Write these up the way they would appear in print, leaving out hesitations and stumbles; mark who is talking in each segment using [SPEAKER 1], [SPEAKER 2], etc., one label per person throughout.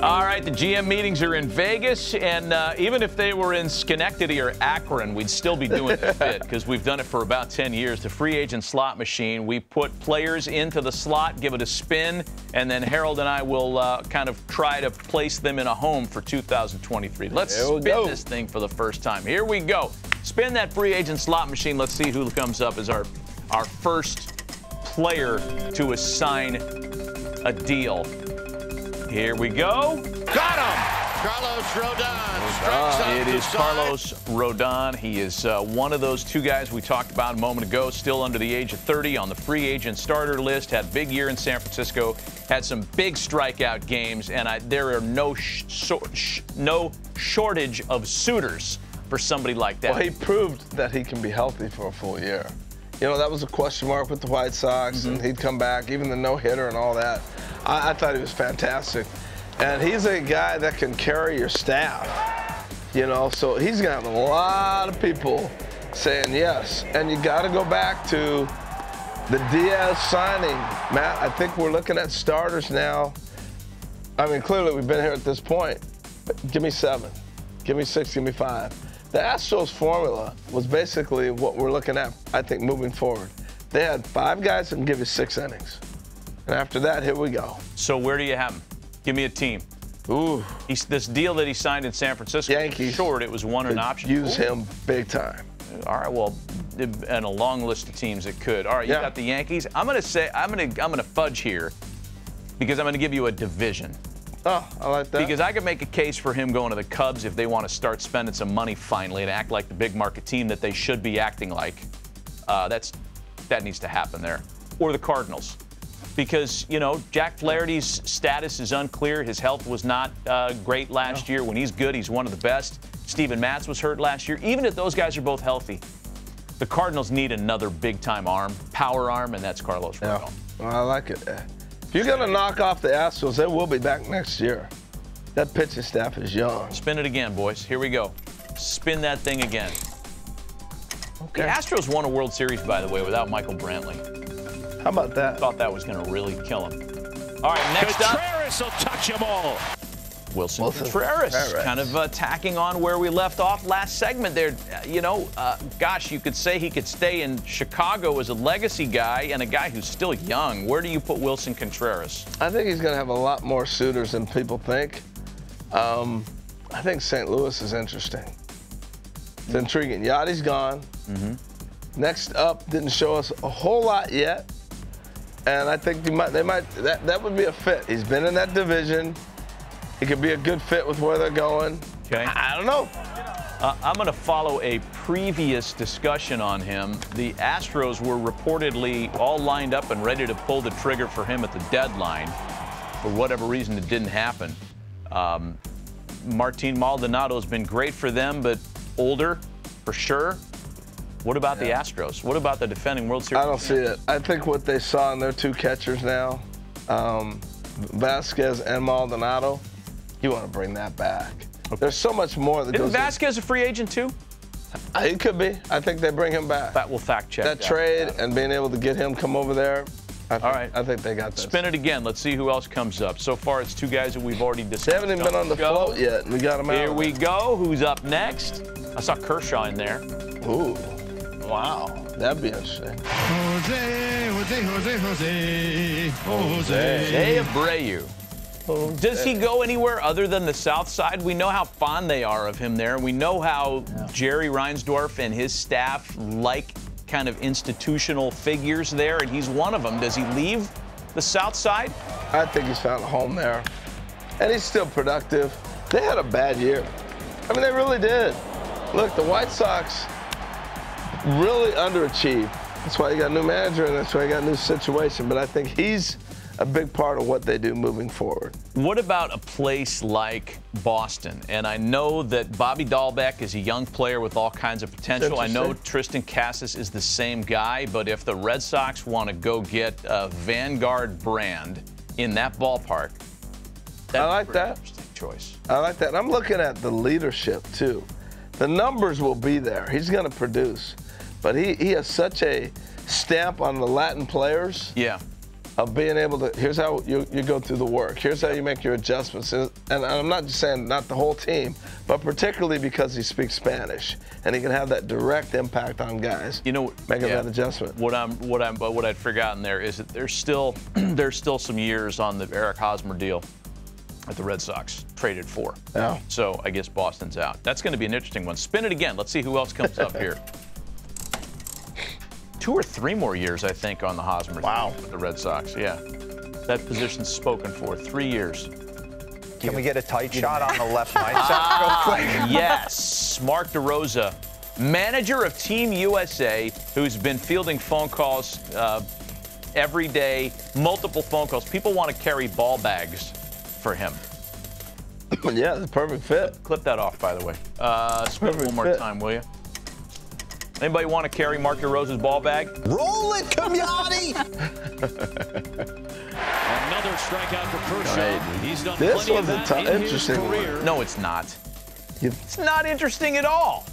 [SPEAKER 1] All right, the GM meetings are in Vegas, and even if they were in Schenectady or Akron, we'd still be doing the fit because we've done it for about 10 years. The free agent slot machine, we put players into the slot, give it a spin, and then Harold and I will kind of try to place them in a home for 2023. Let's spin this thing for the first time. Here we go. Spin that free agent slot machine. Let's see who comes up as our first player to assign a deal. Here we go. Got him!
[SPEAKER 2] Carlos Rodon.
[SPEAKER 1] It is Carlos Rodon. He is one of those two guys we talked about a moment ago, still under the age of 30 on the free agent starter list, had a big year in San Francisco, had some big strikeout games, and there are no shortage of suitors for somebody like that.
[SPEAKER 3] Well, he proved that he can be healthy for a full year. You know, that was a question mark with the White Sox, and he'd come back, even the no-hitter and all that. I thought he was fantastic. And he's a guy that can carry your staff, you know, so he's going to have a lot of people saying yes. And you got to go back to the Diaz signing. Matt, I think we're looking at starters now. I mean, clearly we've been here at this point. But give me 7, give me 6, give me 5. The Astros formula was basically what we're looking at, I think, moving forward. They had 5 guys that can give you 6 innings. And after that, here we go.
[SPEAKER 1] So where do you have him? Give me a team.
[SPEAKER 3] Ooh.
[SPEAKER 1] This deal that he signed in San Francisco,
[SPEAKER 3] Yankees.
[SPEAKER 1] Short, it was an option.
[SPEAKER 3] Use him big time.
[SPEAKER 1] All right, well, and a long list of teams that could. All right, you got the Yankees. I'm gonna fudge here because I'm gonna give you a division.
[SPEAKER 3] Oh, I like that.
[SPEAKER 1] Because I could make a case for him going to the Cubs if they want to start spending some money finally and act like the big market team that they should be acting like. That needs to happen there. Or the Cardinals. Because, you know, Jack Flaherty's status is unclear. His health was not great last year. When he's good, he's one of the best. Steven Matz was hurt last year. Even if those guys are both healthy, the Cardinals need another big-time arm, power arm, and that's Carlos Rodon.
[SPEAKER 3] Yeah. Well, I like it. If you're going to knock off the Astros, they will be back next year. That pitching staff is young.
[SPEAKER 1] Spin it again, boys. Here we go. Spin that thing again. Okay. The Astros won a World Series, by the way, without Michael Brantley.
[SPEAKER 3] How about that?
[SPEAKER 1] Thought that was going to really kill him. All right, next up.
[SPEAKER 2] Contreras will touch them all.
[SPEAKER 1] Wilson Contreras, kind of tacking on where we left off last segment there. You know, gosh, you could say he could stay in Chicago as a legacy guy and a guy who's still young. Where do you put Wilson Contreras?
[SPEAKER 3] I think he's going to have a lot more suitors than people think. I think St. Louis is interesting. It's intriguing. Yachty's gone. Next up didn't show us a whole lot yet. And I think that would be a fit. He's been in that division. He could be a good fit with where they're going.
[SPEAKER 1] Okay.
[SPEAKER 3] I don't know.
[SPEAKER 1] I'm going to follow a previous discussion on him. The Astros were reportedly all lined up and ready to pull the trigger for him at the deadline. For whatever reason, it didn't happen. Martin Maldonado has been great for them, but older, for sure. What about the Astros? What about the defending World Series?
[SPEAKER 3] I don't see it. I think what they saw in their 2 catchers now, Vasquez and Maldonado, you want to bring that back. Okay. There's so much more that goes.
[SPEAKER 1] Isn't Vasquez a free agent too?
[SPEAKER 3] He could be. I think they bring him back.
[SPEAKER 1] That will fact check
[SPEAKER 3] that trade and being able to get him come over there. All right. I think they got this.
[SPEAKER 1] Spin it again. Let's see who else comes up. So far, it's 2 guys that we've already discussed.
[SPEAKER 3] They haven't even been on the float yet, and we got them out.
[SPEAKER 1] Here we go. Who's up next? I saw Kershaw in there.
[SPEAKER 3] Ooh. Wow. That'd be interesting.
[SPEAKER 2] Jose
[SPEAKER 1] Abreu. Does he go anywhere other than the South Side? We know how fond they are of him there. We know how Jerry Reinsdorf and his staff like kind of institutional figures there, and he's one of them. Does he leave the South Side?
[SPEAKER 3] I think he's found a home there. And he's still productive. They had a bad year. I mean, they really did. Look, the White Sox really underachieved. That's why you got a new manager, and that's why you got a new situation. But I think he's a big part of what they do moving forward.
[SPEAKER 1] What about a place like Boston? And I know that Bobby Dahlbeck is a young player with all kinds of potential. I know Tristan Casas is the same guy, but if the Red Sox want to go get a Vanguard brand in that ballpark,
[SPEAKER 3] I like that.
[SPEAKER 1] Interesting choice.
[SPEAKER 3] I like that. And I'm looking at the leadership, too. The numbers will be there. He's going to produce. But he has such a stamp on the Latin players.
[SPEAKER 1] Yeah.
[SPEAKER 3] of being able to, here's how you go through the work. Here's how you make your adjustments. And I'm not just saying not the whole team, but particularly because he speaks Spanish and he can have that direct impact on guys.
[SPEAKER 1] You know,
[SPEAKER 3] making that adjustment.
[SPEAKER 1] What I'd forgotten there is that there's still some years on the Eric Hosmer deal that the Red Sox traded for.
[SPEAKER 3] Yeah.
[SPEAKER 1] So I guess Boston's out. That's going to be an interesting one. Spin it again. Let's see who else comes up here. 2 or 3 more years, I think, on the Hosmer with the Red Sox. Yeah, that position's spoken for. 3 years.
[SPEAKER 4] Can we get a tight shot on the left bicep real quick?
[SPEAKER 1] Yes, Mark DeRosa, manager of Team USA, who's been fielding phone calls every day, multiple phone calls. People want to carry ball bags for him.
[SPEAKER 3] Yeah, the perfect fit.
[SPEAKER 1] Clip that off, by the way. Spin it one more time, will you? Anybody want to carry Mark DeRosa's ball bag?
[SPEAKER 4] Roll it, Camiotti!
[SPEAKER 2] Another strikeout for Kershaw. He's done
[SPEAKER 3] This
[SPEAKER 2] plenty
[SPEAKER 3] was
[SPEAKER 2] of
[SPEAKER 3] a
[SPEAKER 2] that in his
[SPEAKER 3] interesting
[SPEAKER 2] career.
[SPEAKER 3] one.
[SPEAKER 1] No, it's not. It's not interesting at all.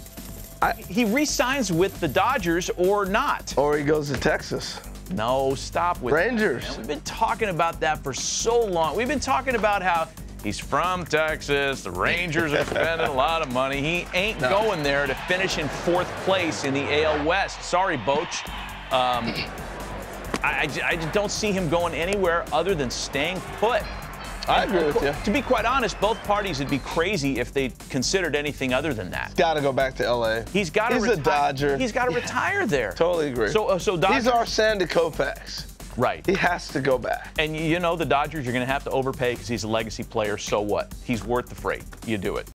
[SPEAKER 1] He re-signs with the Dodgers or not.
[SPEAKER 3] Or he goes to Texas.
[SPEAKER 1] No, stop with
[SPEAKER 3] Rangers.
[SPEAKER 1] that. We've been talking about that for so long. We've been talking about how he's from Texas. The Rangers are spending a lot of money. He ain't going there to finish in 4th place in the AL West. Sorry, Boch. I just don't see him going anywhere other than staying put.
[SPEAKER 3] I agree with you.
[SPEAKER 1] To be quite honest, both parties would be crazy if they considered anything other than that.
[SPEAKER 3] He's got to go back to L.A.
[SPEAKER 1] He's got to.
[SPEAKER 3] He's a Dodger.
[SPEAKER 1] He's got to retire there.
[SPEAKER 3] Totally agree.
[SPEAKER 1] So Dodgers.
[SPEAKER 3] He's our Sandy Koufax.
[SPEAKER 1] Right.
[SPEAKER 3] He has to go back.
[SPEAKER 1] And you know the Dodgers, you're going to have to overpay because he's a legacy player. So what? He's worth the freight. You do it.